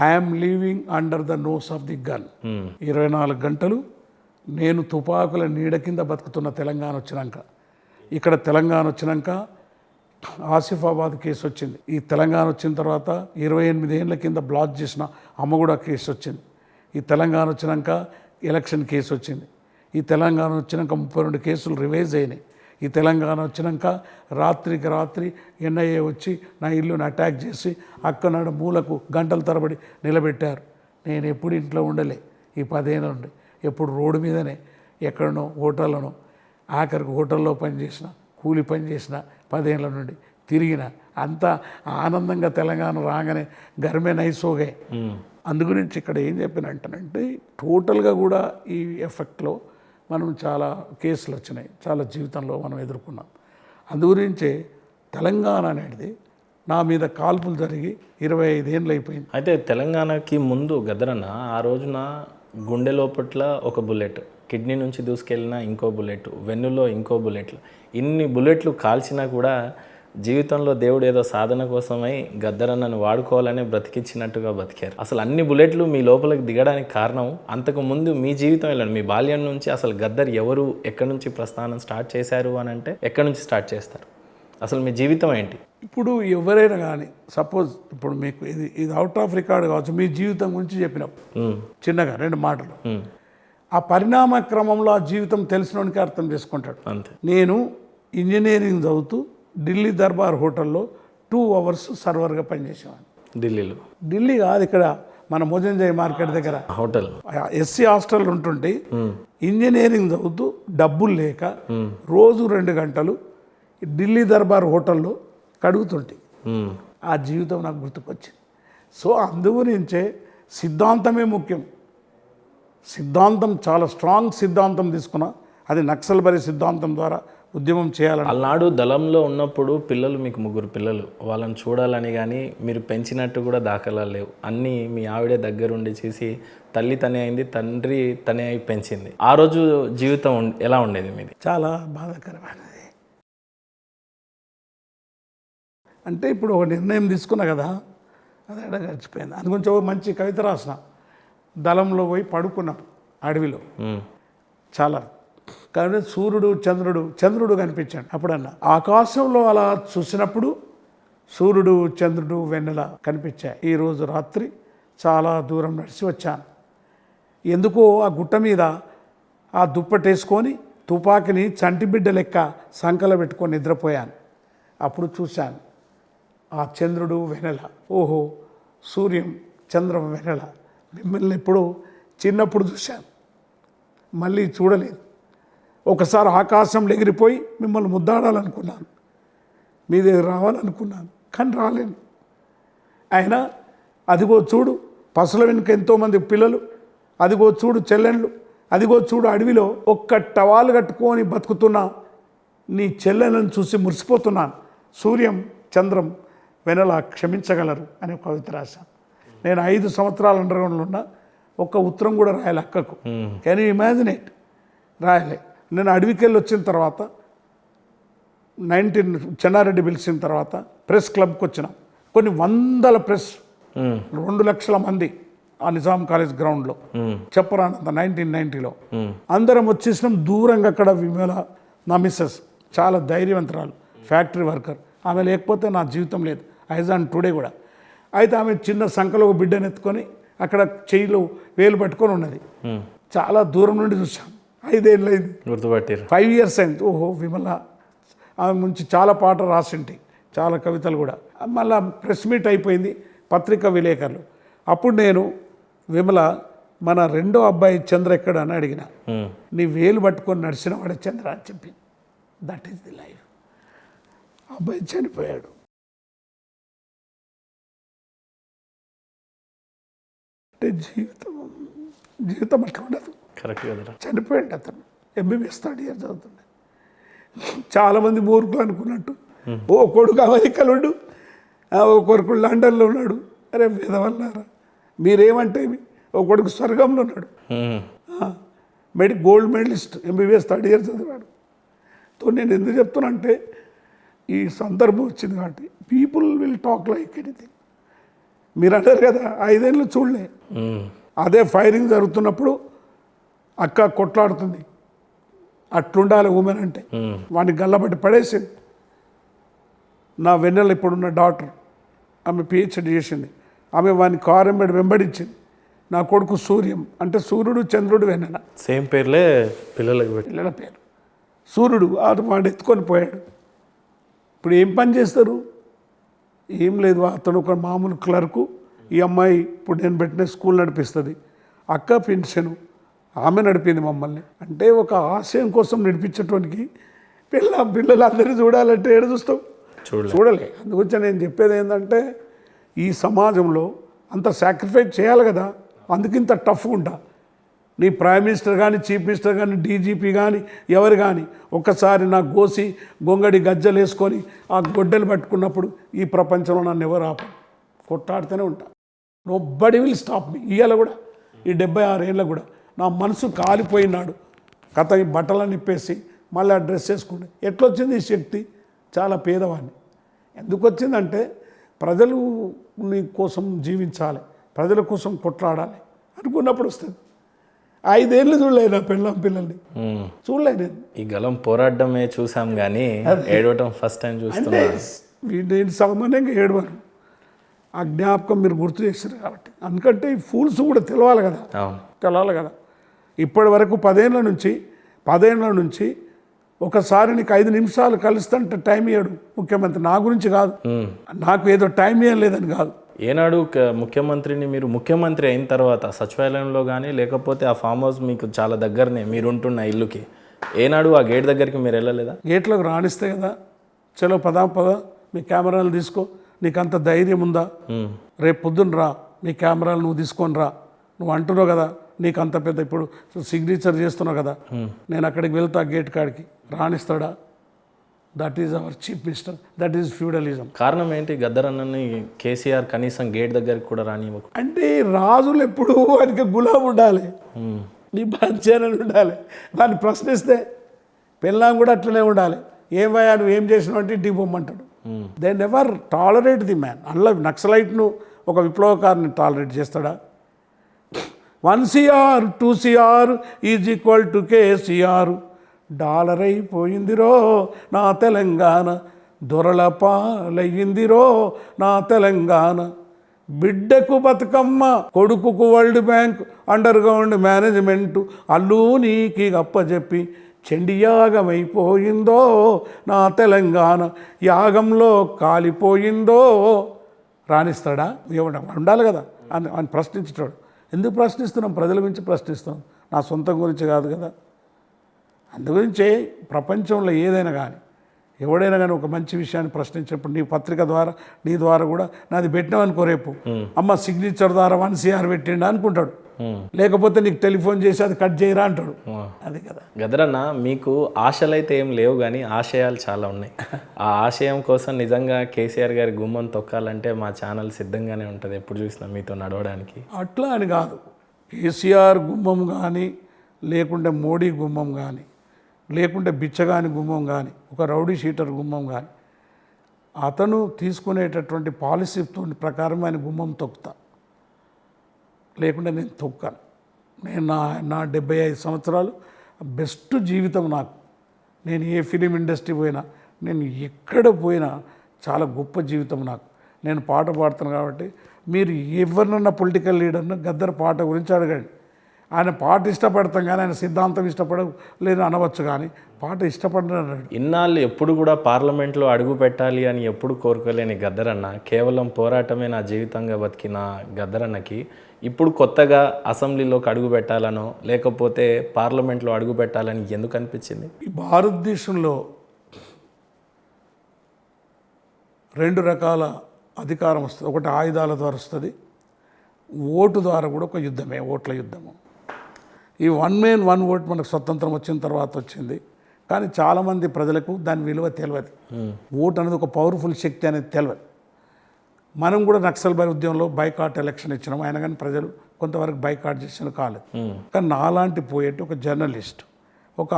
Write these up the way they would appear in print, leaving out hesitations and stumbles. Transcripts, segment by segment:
I'm leaving under the nose of the gun. 24 గంటలు నేను తుపాకుల నీడ కింద బతుకుతున్న తెలంగాణ వచ్చినాక, ఇక్కడ తెలంగాణ వచ్చినాక ఆసిఫాబాద్ కేసు వచ్చింది. ఈ తెలంగాణ వచ్చిన తర్వాత 28 ఏళ్ళ కింద బ్లాక్ చేసిన అమ్మగూడ కేసు వచ్చింది. ఈ తెలంగాణ వచ్చినాక ఎలక్షన్ కేసు వచ్చింది. ఈ తెలంగాణ వచ్చినాక 32 కేసులు రివైజ్ అయినాయి. ఈ తెలంగాణ వచ్చినాక రాత్రికి రాత్రి ఎన్ఐఏ వచ్చి నా ఇల్లుని అటాక్ చేసి అక్కనాడు మూలకు గంటల తరబడి నిలబెట్టారు. నేను ఎప్పుడు ఇంట్లో ఉండలే ఈ 10 ఏళ్ళ నుండి, ఎప్పుడు రోడ్డు మీదనే, ఎక్కడనో హోటల్లోనో, ఆఖరికి హోటల్లో పనిచేసిన, కూలి పని చేసిన 10 ఏళ్ళ నుండి తిరిగిన. అంత ఆనందంగా తెలంగాణ రాగానే గర్మే నైసోగే. అందుగురించి ఇక్కడ ఏం చెప్పినంటానంటే టోటల్గా కూడా ఈ ఎఫెక్ట్లో మనం చాలా కేసులు వచ్చినాయి, చాలా జీవితంలో మనం ఎదుర్కొన్నాం. అందుగురించే తెలంగాణ అనేది నా మీద కాల్పులు జరిగి 25 ఏళ్ళు అయిపోయింది. అయితే తెలంగాణకి ముందు గద్దరన్న ఆ రోజున గుండె లోపట్ల ఒక బుల్లెట్, కిడ్నీ నుంచి దూసుకెళ్ళిన ఇంకో బుల్లెట్, వెన్నులో ఇంకో బుల్లెట్లు, ఇన్ని బుల్లెట్లు కాల్చినా కూడా జీవితంలో దేవుడు ఏదో సాధన కోసమై గద్దరన్నను వాడుకోవాలని బ్రతికించినట్టుగా బతికారు. అసలు అన్ని బుల్లెట్లు మీ లోపలికి దిగడానికి కారణం అంతకుముందు మీ జీవితం వెళ్ళండి, మీ బాల్యం నుంచి అసలు గద్దర్ ఎవరు, ఎక్కడి నుంచి ప్రస్థానం స్టార్ట్ చేశారు అని అంటే ఎక్కడి నుంచి స్టార్ట్ చేస్తారు? అసలు మీ జీవితం ఏంటి? ఇప్పుడు ఎవరైనా కానీ సపోజ్ ఇప్పుడు మీకు ఇది అవుట్ ఆఫ్ రికార్డ్ కావచ్చు, మీ జీవితం గురించి చెప్పినప్పుడు చిన్నగా 2 మాటలు, ఆ పరిణామ క్రమంలో ఆ జీవితం తెలిసినోనికి అర్థం చేసుకుంటాడు. అంతే. నేను ఇంజనీరింగ్ చదువుతూ ఢిల్లీ దర్బార్ హోటల్లో 2 అవర్స్ సర్వర్గా పనిచేసేవాడిని. ఢిల్లీలో? ఢిల్లీ కాదు, ఇక్కడ మన మోజంజాయ్ మార్కెట్ దగ్గర హోటల్, ఎస్సీ హాస్టల్ ఉంటుంటే ఇంజనీరింగ్ చదువుతూ డబ్బులు లేక రోజు 2 గంటలు ఢిల్లీ దర్బార్ హోటల్లో కడుగుతుంటాయి. ఆ జీవితం నాకు గుర్తుకొచ్చింది. సో అందుగురించే సిద్ధాంతమే ముఖ్యం. సిద్ధాంతం చాలా స్ట్రాంగ్ సిద్ధాంతం తీసుకున్నా, అది నక్సల్బరీ సిద్ధాంతం ద్వారా ఉద్యమం చేయాలని. అలనాడు దళంలో ఉన్నప్పుడు పిల్లలు, మీకు 3 పిల్లలు, వాళ్ళని చూడాలని కానీ మీరు పెంచినట్టు కూడా దాఖలాలు లేవు. అన్నీ మీ ఆవిడే దగ్గరుండి చేసి తల్లి తనే అయింది, తండ్రి తనే అయి పెంచింది. ఆ రోజు జీవితం ఎలా ఉండేది మీది? చాలా బాధాకరమైనది. అంటే ఇప్పుడు ఒక నిర్ణయం తీసుకున్నా కదా, అది ఎడ గడిచిపోయింది. అది గురించి ఒక మంచి కవిత రాసిన. దళంలో పోయి పడుకున్నాం అడవిలో, చాలా కానీ సూర్యుడు చంద్రుడు కనిపించాడు. అప్పుడన్నా ఆకాశంలో అలా చూసినప్పుడు సూర్యుడు చంద్రుడు వెన్నెల కనిపించాయి. ఈరోజు రాత్రి చాలా దూరం నడిచి వచ్చాను. ఎందుకో ఆ గుట్ట మీద ఆ దుప్పటేసుకొని తుపాకిని చంటిబిడ్డ లెక్క సంకల పెట్టుకొని నిద్రపోయాను. అప్పుడు చూశాను ఆ చంద్రుడు వెన్నెల. ఓహో, సూర్యం చంద్రం వెన్నెల. మిమ్మల్ని ఎప్పుడు చిన్నప్పుడు చూశాను, మళ్ళీ చూడలేదు. ఒకసారి ఆకాశంలో ఎగిరిపోయి మిమ్మల్ని ముద్దాడాలనుకున్నాను, మీ దగ్గర రావాలనుకున్నాను, కానీ రాలేను. అయినా అదిగో చూడు పసుల వెనుక ఎంతోమంది పిల్లలు, అదిగో చూడు చెల్లెళ్ళు, అదిగో చూడు అడవిలో ఒక్క టవాలు కట్టుకొని బతుకుతున్నా నీ చెల్లెలను చూసి మురిసిపోతున్నాను. సూర్యం చంద్రం వెనలా క్షమించగలరు అనే కవిత రాశాను. నేను 5 సంవత్సరాలు అండర్గ్రౌండ్లో ఉన్నా, ఒక్క ఉత్తరం కూడా రాయాలి అక్కకు. Can you imagine it? రాయలే. నేను అడవికి వెళ్ళి వచ్చిన తర్వాత 19 చెన్నారెడ్డి పిలిచిన తర్వాత ప్రెస్ క్లబ్కి వచ్చినాం. కొన్ని వందల ప్రెస్, 2 లక్షల మంది ఆ నిజాం కాలేజ్ గ్రౌండ్లో, చెప్పరానంత 1990లో అందరం వచ్చేసినాం. దూరంగా అక్కడ విమల, నా మిస్సెస్, చాలా ధైర్యవంతరాలు, ఫ్యాక్టరీ వర్కర్. ఆమె లేకపోతే నా జీవితం లేదు, ఐజాన్ టుడే కూడా. అయితే ఆమె చిన్న సంఖలో ఒక బిడ్డను ఎత్తుకొని అక్కడ చెయ్యిలో వేలు పట్టుకొని ఉన్నది. చాలా దూరం నుండి చూసాం. 5 ఏళ్ళు అయింది, గుర్తుపట్టారు. 5 years అయింది. ఓహో, విమల. ఆమె నుంచి చాలా పాటలు రాసింటాయి, చాలా కవితలు కూడా. మళ్ళీ ప్రెస్ మీట్ అయిపోయింది, పత్రికా విలేకరులు. అప్పుడు నేను విమల, మన 2వ అబ్బాయి చంద్ర ఎక్కడ అని అడిగిన. నీ వేలు పట్టుకొని నడిచిన వాడే చంద్ర అని చెప్పి. That is the life. అబ్బాయి చనిపోయాడు. అంటే జీవితం అట్లా ఉండదు. కరెక్ట్ కదా. చనిపోయాడు అతను. MBBS 3rd year చదువుతుండే. చాలామంది మూర్ఖులు అనుకున్నట్టు, ఓ కొడుకు అమెరికాలో, ఓ కొడుకు లండన్లో ఉన్నాడు. అరే విధవల్లారా, మీరేమంటే ఓ కొడుకు స్వర్గంలో ఉన్నాడు. Gold medallist, MBBS 3rd year చదివాడు. తో నేను ఎందుకు చెప్తున్నా అంటే ఈ సందర్భం వచ్చింది కాబట్టి people will talk like anything. మీరు అంటారు కదా 5 ఏళ్ళు చూడలే. అదే ఫైరింగ్ జరుగుతున్నప్పుడు అక్క కొట్లాడుతుంది, అట్లుండాలి ఉమెన్ అంటే. వాడిని గల్లబట్టి పడేసింది. నా వెన్నెల ఇప్పుడున్న డాక్టర్, ఆమె పిహెచ్డి చేసింది. ఆమె వాడిని కారు వెంబడించింది. నా కొడుకు సూర్యం అంటే సూర్యుడు చంద్రుడు వెన్నెల సేమ్ పేర్లే పిల్లలకు పెట్టి పిల్లల పేరు. సూర్యుడు వాడు ఎత్తుకొని పోయాడు. ఇప్పుడు ఏం పని చేస్తారు? ఏం లేదు, అతను ఒక మామూలు క్లర్కు, ఈ అమ్మాయి ఇప్పుడు నేను పెట్టిన స్కూల్ నడిపిస్తుంది. అక్క పెన్షను, ఆమె నడిపింది మమ్మల్ని. అంటే ఒక ఆశయం కోసం నడిపించేటువంటి పిల్లలు అందరూ చూడాలంటే ఏడు చూస్తావు? చూడలే. అందుగురించి నేను చెప్పేది ఏంటంటే ఈ సమాజంలో అంత సాక్రిఫైస్ చేయాలి కదా, అందుకు ఇంత టఫ్గా ఉంటా. నీ ప్రైమ్ మినిస్టర్ కానీ, చీఫ్ మినిస్టర్ కానీ, డీజీపీ కానీ, ఎవరు కానీ ఒక్కసారి నా గోసి గొంగడి గజ్జలు వేసుకొని ఆ గొడ్డలు పట్టుకున్నప్పుడు ఈ ప్రపంచంలో నన్ను ఎవరు ఆపరు. కొట్టాడుతూనే ఉంటా. Nobody will stop me. ఇవాళ కూడా ఈ 76 ఏళ్ళ కూడా నా మనసు కాలిపోయినాడు. కథ ఈ బట్టలను నిప్పేసి మళ్ళీ ఆ డ్రెస్ వేసుకుంటే ఎట్లొచ్చింది ఈ శక్తి? చాలా పేదవాడిని. ఎందుకు వచ్చిందంటే ప్రజలు నీ కోసం జీవించాలి, ప్రజల కోసం కొట్లాడాలి అనుకున్నప్పుడు వస్తుంది. 5 ఏళ్ళు చూడలేదు నా పిల్లల్ని చూడలేదు నేను. ఈ గలం పోరాడమే చూసాం కానీ ఏడవటం ఫస్ట్ టైం చూస్తున్నా. నేను సామాన్యంగా ఏడవను. ఆ జ్ఞాపకం మీరు గుర్తు చేశారు కాబట్టి. అందుకంటే ఈ ఫూల్స్ కూడా తెలవాలి కదా, తెలవాలి కదా. ఇప్పటి వరకు 10 ఏళ్ళ నుంచి ఒకసారి నీకు 5 నిమిషాలు కలుస్తుంటే టైం ఇవ్వడు ముఖ్యమంత్రి. నా గురించి కాదు, నాకు ఏదో టైం ఇవ్వం లేదని కాదు. ఏనాడు ముఖ్యమంత్రిని మీరు ముఖ్యమంత్రి అయిన తర్వాత సచివాలయంలో కానీ లేకపోతే ఆ ఫామ్ హౌస్ మీకు చాలా దగ్గరనే మీరుంటున్న ఇల్లుకి, ఏనాడు ఆ గేట్ దగ్గరికి మీరు వెళ్ళలేదా? గేట్లోకి రాణిస్తే కదా, చలో పద మీ కెమెరాలు తీసుకో, నీకు అంత ధైర్యం ఉందా? రేపు పొద్దున్న రా, నీ కెమెరాలు నువ్వు తీసుకొని రా. నువ్వు అంటున్నావు కదా నీకు అంత పెద్ద ఇప్పుడు సిగ్నేచర్ చేస్తున్నావు కదా, నేను అక్కడికి వెళ్తా గేట్ కాడికి, రాణిస్తాడా? That is our chief minister, that is feudalism. కారణం ఏంటి? గద్దరన్నని కేసీఆర్ కనీసం గేట్ దగ్గరికి కూడా రానివ్వకు అంటే రాజులు ఎప్పుడు వాడికి గులాం ఉండాలి, నీ బాధ్యతలు ఉండాలి. వాడిని ప్రశ్నిస్తే పిల్లం కూడా అట్లనే ఉండాలి. ఏం వయా నువ్వు ఏం చేసినావు అంటే ఇంటికి పొమ్మంటాడు. They never tolerate the man. అందులో నక్సలైట్ను ఒక విప్లవకారిని టాలరేట్ చేస్తాడా? 1 CR 2 CR is equal to KCR. Dollar అయిపోయిందిరో నా తెలంగాణ, దొరల పాలయ్యిందిరో నా తెలంగాణ. బిడ్డకు బతుకమ్మ, కొడుకుకు world bank, underground management, అల్లు నీకి అప్పచెప్పి చండియాగమైపోయిందో నా తెలంగాణ, యాగంలో కాలిపోయిందో. రాణిస్తాడా? ఏమన్నా ఉండాలి కదా అని ప్రశ్నించేటాడు. ఎందుకు ప్రశ్నిస్తున్నాం? ప్రజల గురించి ప్రశ్నిస్తున్నాం, నా సొంతం గురించి కాదు కదా. అందుగురించే ప్రపంచంలో ఏదైనా కానీ ఎవడైనా కానీ ఒక మంచి విషయాన్ని ప్రశ్నించినప్పుడు నీ పత్రిక ద్వారా, నీ ద్వారా కూడా నాది పెట్టినామనుకో, రేపు అమ్మ సిగ్నేచర్ ద్వారా 1 CR పెట్టిండా అనుకుంటాడు. లేకపోతే నీకు టెలిఫోన్ చేసి అది కట్ చేయరా అంటాడు. అది కదా. గదరన్న, మీకు ఆశలు అయితే ఏం లేవు కానీ ఆశయాలు చాలా ఉన్నాయి. ఆ ఆశయం కోసం నిజంగా కేసీఆర్ గారి గుమ్మం తొక్కాలంటే మా ఛానల్ సిద్ధంగానే ఉంటుంది, ఎప్పుడు చూసినా మీతో నడవడానికి. అట్లా అని కాదు, కేసీఆర్ గుమ్మం కానీ, లేకుంటే మోడీ గుమ్మం కానీ, లేకుంటే బిచ్చగాని గుమ్మం కానీ, ఒక రౌడీ షీటర్ గుమ్మం కానీ, అతను తీసుకునేటటువంటి పాలసీతో ప్రకారం ఆయన గుమ్మం తొక్కుతా, లేకుంటే నేను తొక్కాను. నేను నా 75 సంవత్సరాలు బెస్ట్ జీవితం నాకు. నేను ఏ ఫిలిం ఇండస్ట్రీ పోయినా, నేను ఎక్కడ పోయినా చాలా గొప్ప జీవితం నాకు. నేను పాట పాడుతాను కాబట్టి మీరు ఎవరినన్నా పొలిటికల్ లీడర్ను గద్దర్ పాట గురించి అడగండి. ఆయన పాట ఇష్టపడతాం కానీ ఆయన సిద్ధాంతం లేదు అనవచ్చు, కానీ పాట ఇష్టపడను. ఇన్నాళ్ళు ఎప్పుడు కూడా పార్లమెంట్లో అడుగు పెట్టాలి అని ఎప్పుడు కోరుకోలేని గద్దరన్న, కేవలం పోరాటమే నా జీవితంగా బతికిన గద్దరన్నకి ఇప్పుడు కొత్తగా అసెంబ్లీలోకి అడుగు పెట్టాలనో లేకపోతే పార్లమెంట్లో అడుగు పెట్టాలని ఎందుకు అనిపించింది? ఈ భారతదేశంలో 2 రకాల అధికారం వస్తుంది. ఒకటి ఆయుధాల ద్వారా వస్తుంది, ఓటు ద్వారా కూడా ఒక యుద్ధమే, ఓట్ల యుద్ధము. ఈ 1 man 1 vote మనకు స్వతంత్రం వచ్చిన తర్వాత వచ్చింది, కానీ చాలామంది ప్రజలకు దాని విలువ తెలియదు. ఓటు అనేది ఒక పవర్ఫుల్ శక్తి అనేది తెలియదు. మనం కూడా నక్సల్బరీ ఉద్యమంలో బైకాట్ ఎలక్షన్ ఇచ్చినాం, అయినా కానీ ప్రజలు కొంతవరకు బైకాట్ చేసిన కాలేదు. కానీ నాలాంటి పోయేటి ఒక జర్నలిస్ట్, ఒక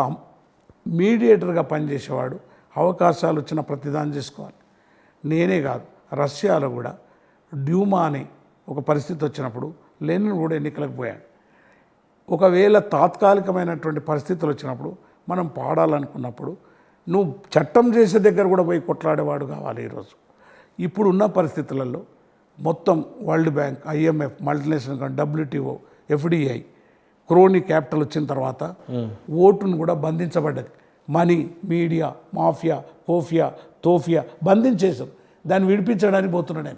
మీడియేటర్గా పనిచేసేవాడు అవకాశాలు వచ్చిన ప్రతిదాన్ని చేసుకోవాలి. నేనే కాదు, రష్యాలో కూడా డ్యూమా అని ఒక పరిస్థితి వచ్చినప్పుడు లెనిన్ కూడా ఎన్నికలకు పోయాడు. ఒకవేళ తాత్కాలికమైనటువంటి పరిస్థితులు వచ్చినప్పుడు మనం పాడాలనుకున్నప్పుడు నువ్వు చట్టం చేసే దగ్గర కూడా పోయి కొట్లాడేవాడు కావాలి. ఈరోజు ఇప్పుడున్న పరిస్థితులలో మొత్తం world bank, IMF, multinational company, WTO, FDI, crony capital వచ్చిన తర్వాత ఓటును కూడా బంధించబడ్డది. మనీ, మీడియా, మాఫియా, కోఫియా, తోఫియా బంధించేశారు. దాన్ని విడిపించడానికి పోతున్నాడు ఆయన.